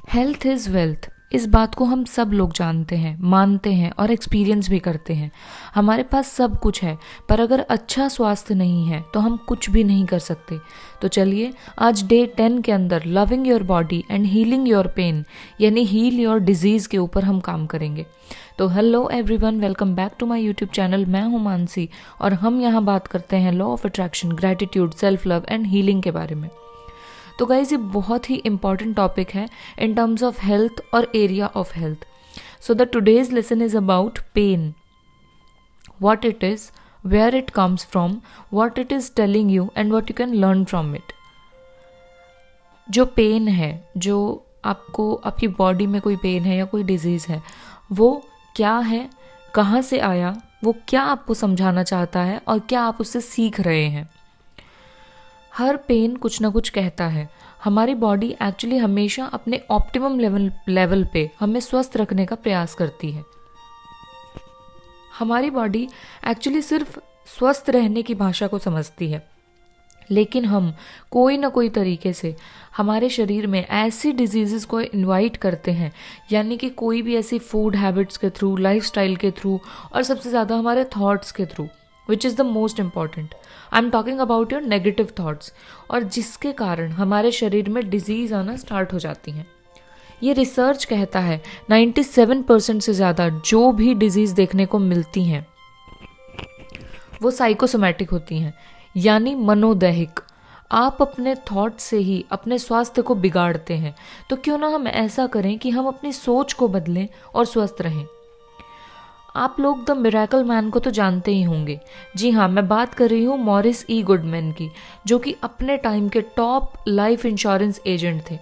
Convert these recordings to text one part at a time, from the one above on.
Health is wealth, इस बात को हम सब लोग जानते हैं, मानते हैं और एक्सपीरियंस भी करते हैं। हमारे पास सब कुछ है, पर अगर अच्छा स्वास्थ्य नहीं है तो हम कुछ भी नहीं कर सकते। तो चलिए आज डे 10 के अंदर loving your body and healing your pain यानी हील योर डिजीज़ के ऊपर हम काम करेंगे। तो hello everyone, welcome back to my YouTube channel. मैं हूं मानसी और हम यहां बात करते हैं law of attraction, gratitude, self love and healing के बारे में। तो गाइज ये बहुत ही इंपॉर्टेंट टॉपिक है इन टर्म्स ऑफ हेल्थ और area of health. So the today's lesson is about pain, what it is, where it comes from, what it is telling you and what you can learn from it। जो pen है, जो आपको आपकी body में कोई pen है या कोई डिजीज़ है, वो क्या है, कहाँ से आया, वो क्या आपको समझाना चाहता है और क्या आप उससे सीख रहे हैं। हर पेन कुछ ना कुछ कहता है। हमारी बॉडी एक्चुअली हमेशा अपने ऑप्टिमम लेवल पे हमें स्वस्थ रखने का प्रयास करती है। हमारी बॉडी एक्चुअली सिर्फ स्वस्थ रहने की भाषा को समझती है, लेकिन हम कोई ना कोई तरीके से हमारे शरीर में ऐसी डिजीज़ेस को इनवाइट करते हैं, यानी कि कोई भी ऐसी फूड हैबिट्स के थ्रू, लाइफस्टाइल के थ्रू और सबसे ज़्यादा हमारे थॉट्स के through, which is the most important. I am talking about your negative thoughts, और जिसके कारण हमारे शरीर में डिजीज़ आना स्टार्ट हो जाती हैं। ये रिसर्च कहता है 97% से ज़्यादा जो भी डिजीज़ देखने को मिलती हैं वो साइकोसोमैटिक होती हैं, यानी मनोदैहिक। आप अपने थॉट से ही अपने स्वास्थ्य को बिगाड़ते हैं, तो क्यों ना हम ऐसा करें कि हम अपनी सोच को बदलें और स्वस्थ रहें। आप लोग द मिरेकल मैन को तो जानते ही होंगे। जी हाँ, मैं बात कर रही हूँ मॉरिस ई गुडमैन की, जो कि अपने टाइम के टॉप लाइफ इंश्योरेंस एजेंट थे।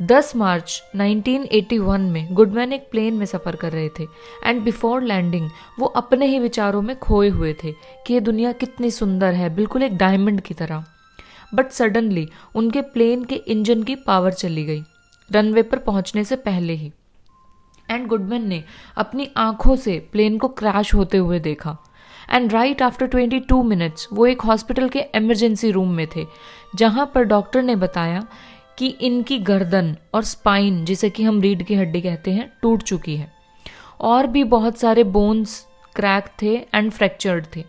10 मार्च 1981 में गुडमैन एक प्लेन में सफ़र कर रहे थे एंड बिफोर लैंडिंग वो अपने ही विचारों में खोए हुए थे कि ये दुनिया कितनी सुंदर है, बिल्कुल एक डायमंड की तरह। बट सडनली उनके प्लेन के इंजन की पावर चली गई रनवे पर पहुंचने से पहले ही, एंड गुडमैन ने अपनी आंखों से प्लेन को क्रैश होते हुए देखा। एंड राइट आफ्टर 22 मिनट्स वो एक हॉस्पिटल के इमरजेंसी रूम में थे, जहां पर डॉक्टर ने बताया कि इनकी गर्दन और स्पाइन, जिसे कि हम रीढ़ की हड्डी कहते हैं, टूट चुकी है और भी बहुत सारे बोन्स क्रैक थे एंड फ्रैक्चर्ड थे।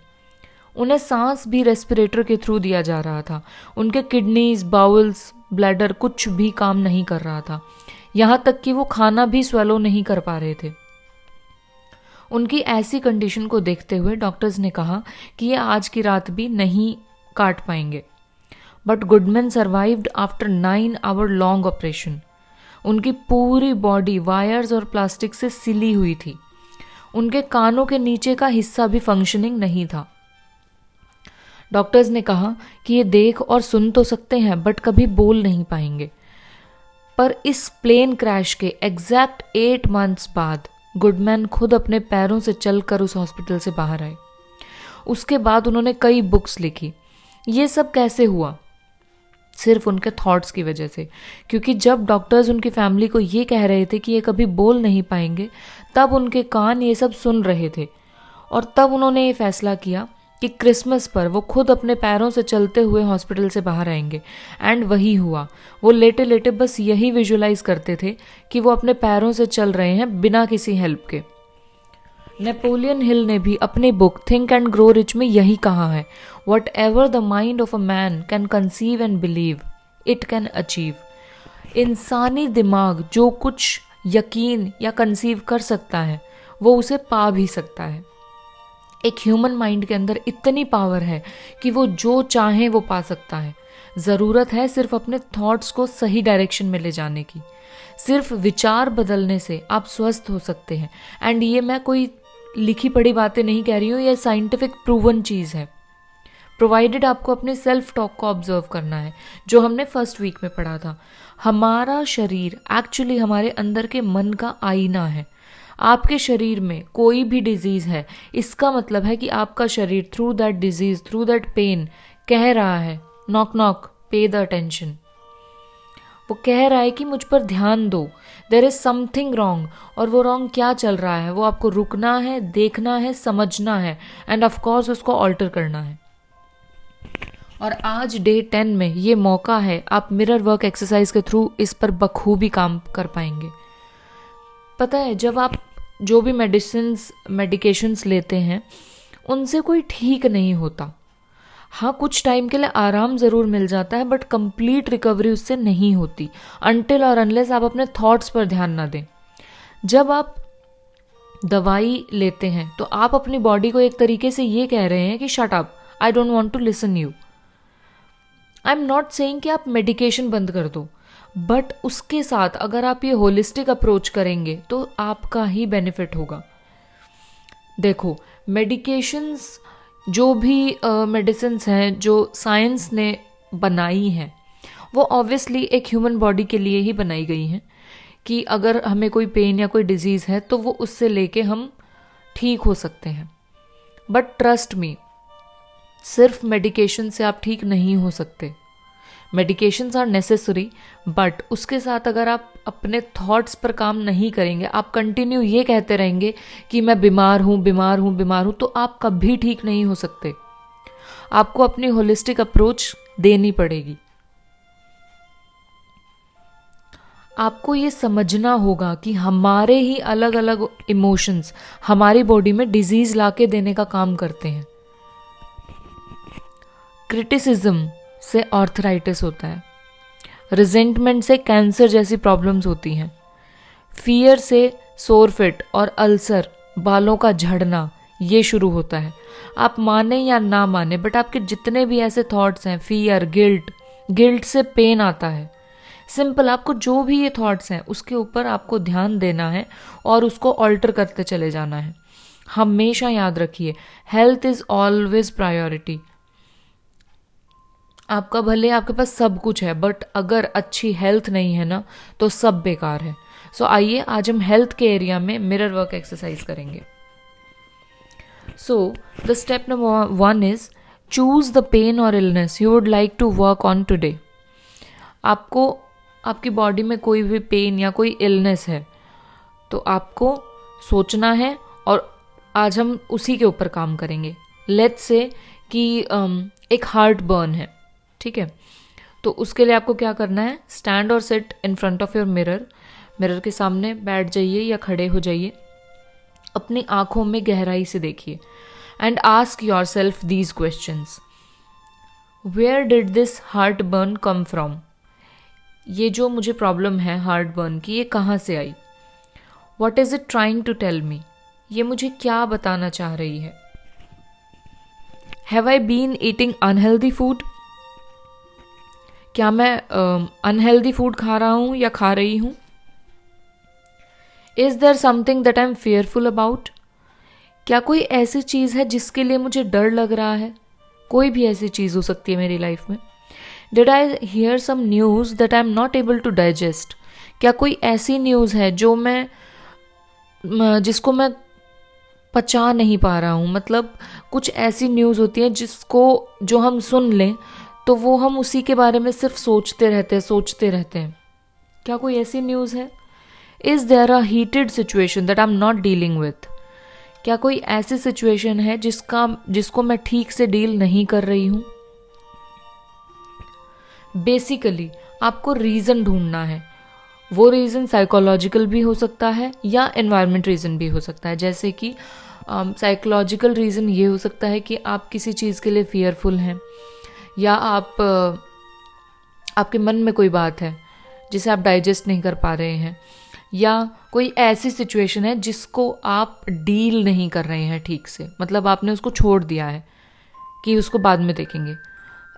उन्हें सांस भी रेस्पिरेटर के थ्रू दिया जा रहा था। उनके किडनीज, बाउल्स, ब्लैडर कुछ भी काम नहीं कर रहा था, यहाँ तक कि वो खाना भी स्वेलो नहीं कर पा रहे थे। उनकी ऐसी कंडीशन को देखते हुए डॉक्टर्स ने कहा कि ये आज की रात भी नहीं काट पाएंगे। But Goodman survived after 9 hour long operation. उनकी पूरी बॉडी वायर्स और प्लास्टिक से सिली हुई थी। उनके कानों के नीचे का हिस्सा भी फंक्शनिंग नहीं था। डॉक्टर्स ने कहा कि ये देख और सुन तो सकते हैं बट कभी बोल नहीं पाएंगे। पर इस प्लेन क्रैश के एग्जैक्ट 8 मंथ्स बाद गुडमैन खुद अपने पैरों से चलकर उस हॉस्पिटल से बाहर आए। उसके बाद उन्होंने कई बुक्स लिखी। ये सब कैसे हुआ? सिर्फ उनके थॉट्स की वजह से। क्योंकि जब डॉक्टर्स उनकी फैमिली को ये कह रहे थे कि ये कभी बोल नहीं पाएंगे, तब उनके कान ये सब सुन रहे थे, और तब उन्होंने ये फैसला किया कि क्रिसमस पर वो खुद अपने पैरों से चलते हुए हॉस्पिटल से बाहर आएंगे। एंड वही हुआ। वो लेटे लेटे बस यही विजुलाइज करते थे कि वो अपने पैरों से चल रहे हैं बिना किसी हेल्प के। नेपोलियन हिल ने भी अपनी book think and grow rich में यही कहा है, what ever the mind of a man can conceive and believe it can achieve. इंसानी दिमाग जो कुछ यकीन या कंसीव कर सकता है वो उसे पा भी सकता है। एक ह्यूमन माइंड के अंदर इतनी पावर है कि वो जो चाहे वो पा सकता है। ज़रूरत है सिर्फ अपने थॉट्स को सही डायरेक्शन में ले जाने की। सिर्फ विचार बदलने से आप स्वस्थ हो सकते हैं। एंड ये मैं कोई लिखी पढ़ी बातें नहीं कह रही हूँ, ये साइंटिफिक प्रूवन चीज़ है। प्रोवाइडेड आपको अपने सेल्फ टॉक को ऑब्जर्व करना है, जो हमने फर्स्ट वीक में पढ़ा था। हमारा शरीर एक्चुअली हमारे अंदर के मन का आईना है। आपके शरीर में कोई भी डिजीज़ है, इसका मतलब है कि आपका शरीर through that disease, through that pain कह रहा है, नॉक नॉक, पे द अटेंशन। वो कह रहा है कि मुझ पर ध्यान दो, देयर इज समथिंग रॉन्ग। और वो रॉन्ग क्या चल रहा है वो आपको रुकना है, देखना है, समझना है एंड ऑफ कोर्स उसको ऑल्टर करना है। और आज डे 10 में ये मौका है, आप मिरर वर्क एक्सरसाइज के थ्रू इस पर बखूबी काम कर पाएंगे। पता है, जब आप जो भी मेडिकेशंस लेते हैं उनसे कोई ठीक नहीं होता। हाँ, कुछ टाइम के लिए आराम ज़रूर मिल जाता है, बट कंप्लीट रिकवरी उससे नहीं होती अनटिल और अनलेस आप अपने थॉट्स पर ध्यान ना दें। जब आप दवाई लेते हैं तो आप अपनी बॉडी को एक तरीके से ये कह रहे हैं कि shut up, I don't want to listen you. I am not saying कि आप मेडिकेशन बंद कर दो, बट उसके साथ अगर आप ये होलिस्टिक अप्रोच करेंगे तो आपका ही बेनिफिट होगा। देखो, मेडिकेशंस जो भी मेडिसिन्स हैं जो साइंस ने बनाई हैं, वो ऑब्वियसली एक ह्यूमन बॉडी के लिए ही बनाई गई हैं कि अगर हमें कोई पेन या कोई डिजीज़ है तो वो उससे लेके हम ठीक हो सकते हैं। बट ट्रस्ट मी, सिर्फ मेडिकेशन से आप ठीक नहीं हो सकते। मेडिकेशंस आर नेसेसरी, बट उसके साथ अगर आप अपने थॉट्स पर काम नहीं करेंगे, आप कंटिन्यू ये कहते रहेंगे कि मैं बीमार हूँ बीमार हूँ बीमार हूँ, तो आप कभी ठीक नहीं हो सकते। आपको अपनी होलिस्टिक अप्रोच देनी पड़ेगी। आपको ये समझना होगा कि हमारे ही अलग अलग इमोशंस हमारी बॉडी में डिजीज लाके देने का काम करते हैं। क्रिटिसिज्म से आर्थराइटिस होता है, रिजेंटमेंट से कैंसर जैसी प्रॉब्लम्स होती हैं, फियर से सोरफिट और अल्सर, बालों का झड़ना, ये शुरू होता है। आप माने या ना माने, बट आपके जितने भी ऐसे थॉट्स हैं, फियर, गिल्ट से पेन आता है। सिंपल, आपको जो भी ये थॉट्स हैं उसके ऊपर आपको ध्यान देना है और उसको ऑल्टर करते चले जाना है। हमेशा याद रखिए, हेल्थ इज ऑलवेज प्रायोरिटी। आपका भले आपके पास सब कुछ है, बट अगर अच्छी हेल्थ नहीं है ना तो सब बेकार है। सो आइए आज हम हेल्थ के एरिया में मिरर वर्क एक्सरसाइज करेंगे। So the step number 1 is choose the pain or illness you would like to work on today. आपको आपकी बॉडी में कोई भी पेन या कोई इलनेस है तो आपको सोचना है और आज हम उसी के ऊपर काम करेंगे। लेट्स से कि एक हार्ट बर्न है, ठीक है, तो उसके लिए आपको क्या करना है, स्टैंड और sit in front of your mirror के सामने बैठ जाइए या खड़े हो जाइए। अपनी आंखों में गहराई से देखिए and ask yourself these questions. Where did this heartburn come from? ये जो मुझे प्रॉब्लम है हार्ट बर्न की, ये कहाँ से आई? What is it trying to tell me? ये मुझे क्या बताना चाह रही है? Have I been eating unhealthy food? क्या मैं अनहेल्दी फूड खा रहा हूं या खा रही हूं? Is there something that I am fearful about? क्या कोई ऐसी चीज़ है जिसके लिए मुझे डर लग रहा है? कोई भी ऐसी चीज़ हो सकती है मेरी लाइफ में। Did I hear some news that I am not able to digest? क्या कोई ऐसी न्यूज़ है जिसको मैं पचा नहीं पा रहा हूँ? मतलब कुछ ऐसी न्यूज़ होती है जो हम सुन लें तो वो हम उसी के बारे में सिर्फ सोचते रहते हैं। क्या कोई ऐसी न्यूज़ है? Is there a heated situation that I am not dealing with? क्या कोई ऐसी सिचुएशन है जिसको मैं ठीक से डील नहीं कर रही हूँ? बेसिकली आपको रीज़न ढूंढना है। वो रीज़न साइकोलॉजिकल भी हो सकता है या एनवायरनमेंट रीज़न भी हो सकता है। जैसे कि साइकोलॉजिकल रीज़न ये हो सकता है कि आप किसी चीज़ के लिए फियरफुल हैं, या आपके मन में कोई बात है जिसे आप डाइजेस्ट नहीं कर पा रहे हैं, या कोई ऐसी सिचुएशन है जिसको आप डील नहीं कर रहे हैं ठीक से, मतलब आपने उसको छोड़ दिया है कि उसको बाद में देखेंगे।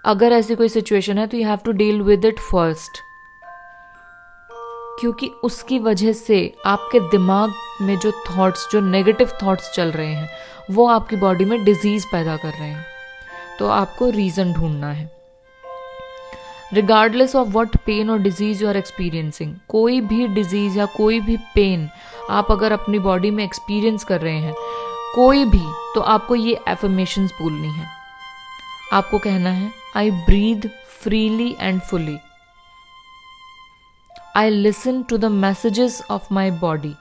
अगर ऐसी कोई सिचुएशन है तो you have to deal with it first, क्योंकि उसकी वजह से आपके दिमाग में जो नेगेटिव थॉट्स चल रहे हैं वो आपकी बॉडी में डिजीज पैदा कर रहे हैं। तो आपको रीज़न ढूंढना है। रिगार्डलेस ऑफ व्हाट पेन और डिजीज यू आर एक्सपीरियंसिंग, कोई भी डिजीज या कोई भी पेन आप अगर अपनी बॉडी में एक्सपीरियंस कर रहे हैं कोई भी, तो आपको ये एफर्मेशंस बोलनी है। आपको कहना है, I breathe freely and fully, I listen to the messages of my body,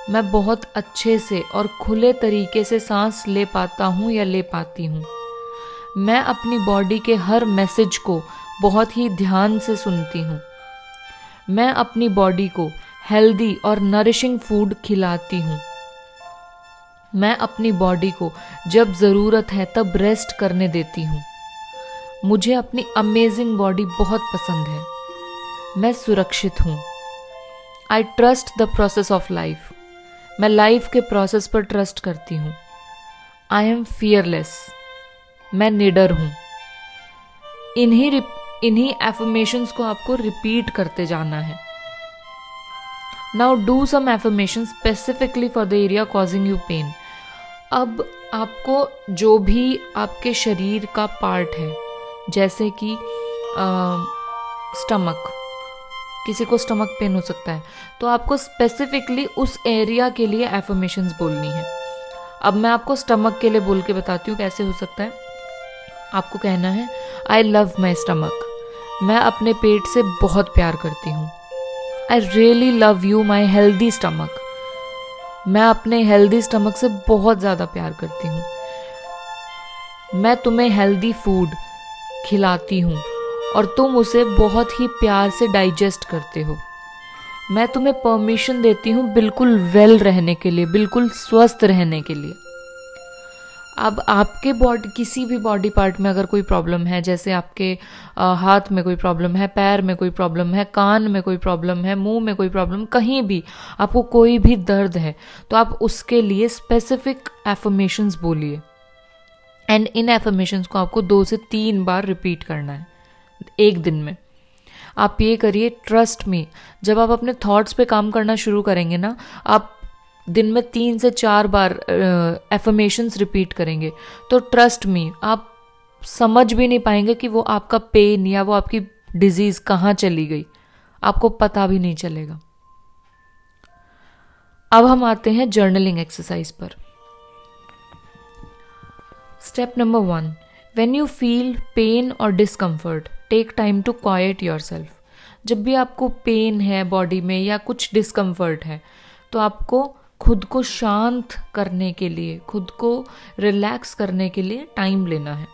मैं बहुत अच्छे से और खुले तरीके से सांस ले पाता हूँ या ले पाती हूँ। मैं अपनी बॉडी के हर मैसेज को बहुत ही ध्यान से सुनती हूँ। मैं अपनी बॉडी को हेल्दी और नरिशिंग फूड खिलाती हूँ। मैं अपनी बॉडी को जब ज़रूरत है तब रेस्ट करने देती हूँ। मुझे अपनी अमेजिंग बॉडी बहुत पसंद है। मैं सुरक्षित हूँ। I trust the process of life. मैं लाइफ के प्रोसेस पर ट्रस्ट करती हूँ। I am fearless. मैं निडर हूँ। इन्हीं एफर्मेशंस को आपको रिपीट करते जाना है। Now do some affirmation specifically for the area causing you pain. अब आपको जो भी आपके शरीर का पार्ट है, जैसे कि स्टमक, किसी को स्टमक पेन हो सकता है, तो आपको स्पेसिफिकली उस एरिया के लिए एफर्मेशंस बोलनी है। अब मैं आपको स्टमक के लिए बोल के बताती हूँ कैसे हो सकता है। आपको कहना है, आई लव माई स्टमक। मैं अपने पेट से बहुत प्यार करती हूँ। I really love you my healthy stomach. मैं अपने हेल्दी स्टमक से बहुत ज़्यादा प्यार करती हूँ। मैं तुम्हें हेल्दी फूड खिलाती हूँ और तुम उसे बहुत ही प्यार से डाइजेस्ट करते हो। मैं तुम्हें परमिशन देती हूँ बिल्कुल वेल रहने के लिए, बिल्कुल स्वस्थ रहने के लिए। अब आपके बॉडी, किसी भी बॉडी पार्ट में अगर कोई प्रॉब्लम है, जैसे आपके हाथ में कोई प्रॉब्लम है, पैर में कोई प्रॉब्लम है, कान में कोई प्रॉब्लम है, मुंह में कोई प्रॉब्लम, कहीं भी आपको कोई भी दर्द है, तो आप उसके लिए स्पेसिफिक एफर्मेशंस बोलिए। एंड इन एफर्मेशंस को आपको 2 से 3 बार रिपीट करना है एक दिन में। आप ये करिए, ट्रस्ट मी, जब आप अपने थॉट्स पे काम करना शुरू करेंगे ना, आप दिन में 3 से 4 बार एफर्मेशंस रिपीट करेंगे, तो ट्रस्ट मी, आप समझ भी नहीं पाएंगे कि वो आपका पेन या वो आपकी डिजीज कहाँ चली गई, आपको पता भी नहीं चलेगा। अब हम आते हैं जर्नलिंग एक्सरसाइज पर। Step number 1, when you feel pain or discomfort, take time to quiet yourself. जब भी आपको पेन है बॉडी में या कुछ डिस्कम्फर्ट है, तो आपको खुद को शांत करने के लिए, खुद को रिलैक्स करने के लिए टाइम लेना है।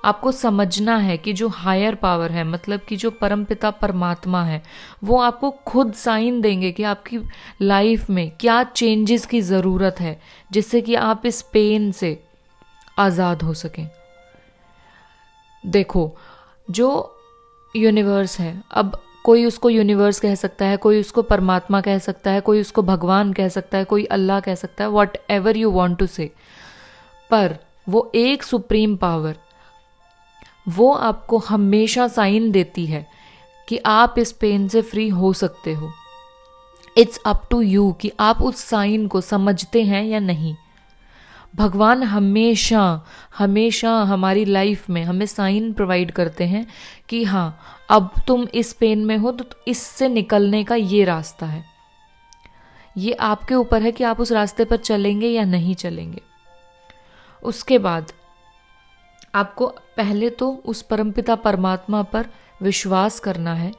आपको समझना है कि जो हायर पावर है, मतलब कि जो परमपिता परमात्मा है, वो आपको खुद साइन देंगे कि आपकी लाइफ में क्या चेंजेस की ज़रूरत है, जिससे कि आप इस पेन से आज़ाद हो सकें। देखो, जो यूनिवर्स है, अब कोई उसको यूनिवर्स कह सकता है, कोई उसको परमात्मा कह सकता है, कोई उसको भगवान कह सकता है, कोई अल्लाह कह सकता है, whatever you want to say, पर वो एक सुप्रीम पावर, वो आपको हमेशा साइन देती है कि आप इस पेन से फ्री हो सकते हो। इट्स अप टू यू कि आप उस साइन को समझते हैं या नहीं। भगवान हमेशा हमेशा हमारी लाइफ में हमें साइन प्रोवाइड करते हैं कि हाँ, अब तुम इस पेन में हो, तो इससे निकलने का ये रास्ता है। ये आपके ऊपर है कि आप उस रास्ते पर चलेंगे या नहीं चलेंगे। उसके बाद आपको पहले तो उस परमपिता परमात्मा पर विश्वास करना है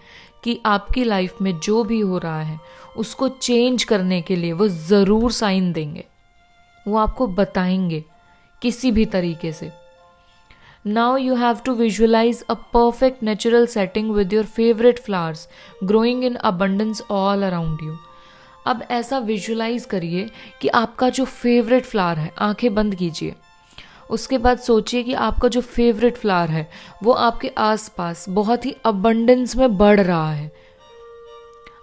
कि आपकी लाइफ में जो भी हो रहा है उसको चेंज करने के लिए वो ज़रूर साइन देंगे, वो आपको बताएंगे किसी भी तरीके से। Now you have to visualize a perfect natural setting with your favorite flowers growing in abundance all around you. अब ऐसा विजुलाइज करिए कि आपका जो फेवरेट फ्लावर है, आंखें बंद कीजिए, उसके बाद सोचिए कि आपका जो फेवरेट फ्लावर है वो आपके आसपास बहुत ही अबंडेंस में बढ़ रहा है।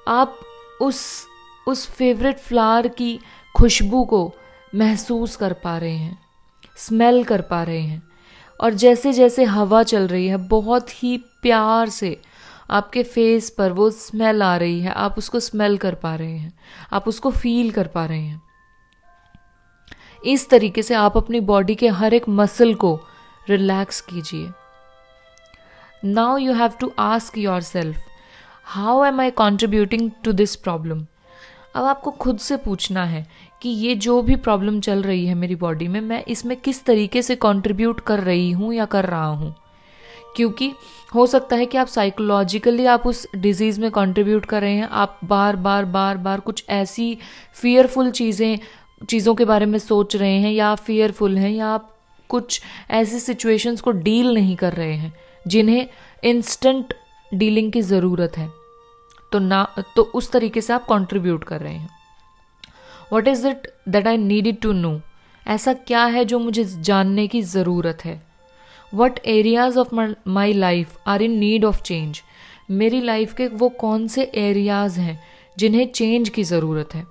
आप उस फेवरेट फ्लावर की खुशबू को महसूस कर पा रहे हैं, स्मेल कर पा रहे हैं, और जैसे जैसे हवा चल रही है बहुत ही प्यार से आपके फेस पर वो स्मेल आ रही है, आप उसको स्मेल कर पा रहे हैं, आप उसको फील कर पा रहे हैं। इस तरीके से आप अपनी बॉडी के हर एक मसल को रिलैक्स कीजिए। Now you have to ask yourself, how am I contributing to this problem. अब आपको खुद से पूछना है कि ये जो भी प्रॉब्लम चल रही है मेरी बॉडी में, मैं इसमें किस तरीके से कंट्रीब्यूट कर रही हूँ या कर रहा हूँ। क्योंकि हो सकता है कि आप साइकोलॉजिकली आप उस डिजीज़ में कंट्रीब्यूट कर रहे हैं, आप बार बार कुछ ऐसी फियरफुल चीज़ों के बारे में सोच रहे हैं, या आप फियरफुल हैं, या आप कुछ ऐसी सिचुएशंस को डील नहीं कर रहे हैं जिन्हें इंस्टेंट डीलिंग की ज़रूरत है, तो उस तरीके से आप कंट्रीब्यूट कर रहे हैं। What is it that I needed to know, ऐसा क्या है जो मुझे जानने की ज़रूरत है। What areas of my life are in need of change, मेरी लाइफ के वो कौन से एरियाज हैं जिन्हें चेंज की ज़रूरत है।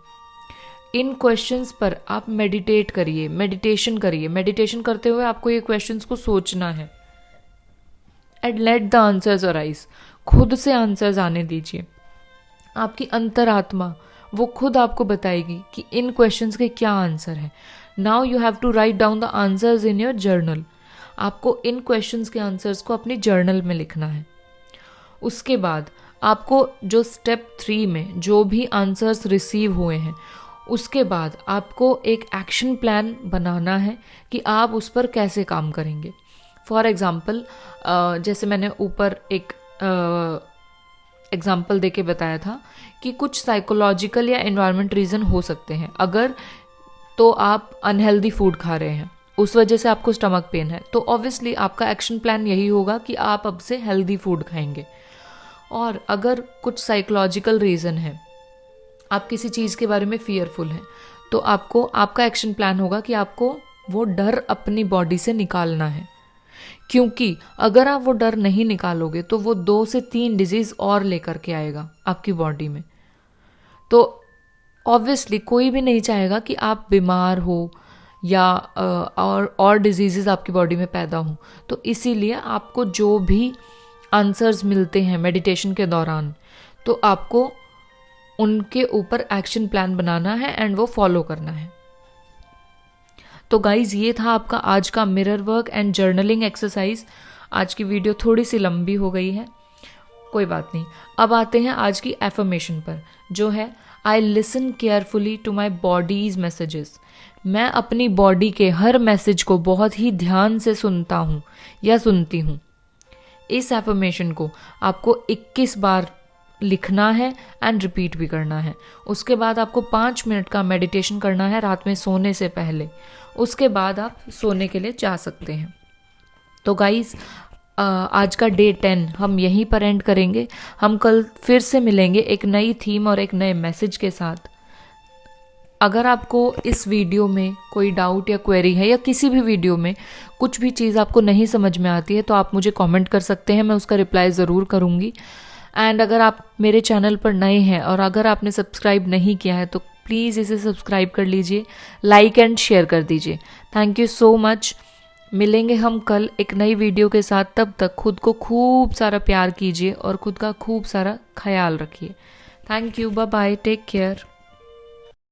इन क्वेश्चंस पर आप मेडिटेट करिए, मेडिटेशन करिए। मेडिटेशन करते हुए आपको ये क्वेश्चंस को सोचना है and let the answers arise, खुद से आंसर्स आने दीजिए। आपकी अंतरात्मा वो खुद आपको बताएगी कि इन क्वेश्चंस के क्या आंसर है। Now you have to write down the answers in your journal, आपको इन क्वेश्चंस के आंसर्स को अपनी जर्नल में लिखना है। उसके बाद आपको जो स्टेप 3 में जो भी आंसर्स रिसीव हुए हैं, उसके बाद आपको एक एक्शन प्लान बनाना है कि आप उस पर कैसे काम करेंगे। फॉर एग्ज़ाम्पल, जैसे मैंने ऊपर एक एग्ज़ाम्पल देके बताया था कि कुछ साइकोलॉजिकल या एनवायरनमेंट रीज़न हो सकते हैं। अगर तो आप अनहेल्दी फूड खा रहे हैं, उस वजह से आपको स्टमक पेन है, तो ऑब्वियसली आपका एक्शन प्लान यही होगा कि आप अब से हेल्दी फूड खाएंगे। और अगर कुछ साइकोलॉजिकल रीज़न है, आप किसी चीज़ के बारे में फियरफुल हैं, तो आपका एक्शन प्लान होगा कि आपको वो डर अपनी बॉडी से निकालना है। क्योंकि अगर आप वो डर नहीं निकालोगे तो वो 2 से 3 डिजीज़ और लेकर के आएगा आपकी बॉडी में। तो ऑब्वियसली कोई भी नहीं चाहेगा कि आप बीमार हो या और डिजीज़ आपकी बॉडी में पैदा हों। तो इसीलिए आपको जो भी आंसर्स मिलते हैं मेडिटेशन के दौरान, तो आपको उनके ऊपर एक्शन प्लान बनाना है एंड वो फॉलो करना है। तो गाइज़, ये था आपका आज का mirror work and journaling exercise. आज की वीडियो थोड़ी सी लंबी हो गई है, कोई बात नहीं। अब आते हैं आज की एफर्मेशन पर, जो है I listen carefully to my body's messages. मैं अपनी बॉडी के हर मैसेज को बहुत ही ध्यान से सुनता हूँ या सुनती हूँ। इस एफर्मेशन को आपको 21 बार लिखना है एंड रिपीट भी करना है। उसके बाद आपको 5 मिनट का मेडिटेशन करना है रात में सोने से पहले। उसके बाद आप सोने के लिए जा सकते हैं। तो गाइज़, आज का डे 10 हम यहीं पर एंड करेंगे। हम कल फिर से मिलेंगे एक नई थीम और एक नए मैसेज के साथ। अगर आपको इस वीडियो में कोई डाउट या क्वेरी है या किसी भी वीडियो में कुछ भी चीज़ आपको नहीं समझ में आती है, तो आप मुझे कमेंट कर सकते हैं, मैं उसका रिप्लाई ज़रूर करूँगी। एंड अगर आप मेरे चैनल पर नए हैं और अगर आपने सब्सक्राइब नहीं किया है तो प्लीज़ इसे सब्सक्राइब कर लीजिए, लाइक एंड शेयर कर दीजिए। Thank you so much. मिलेंगे हम कल एक नई वीडियो के साथ। तब तक खुद को खूब सारा प्यार कीजिए और खुद का खूब सारा ख्याल रखिए। Thank you, bye bye, take care.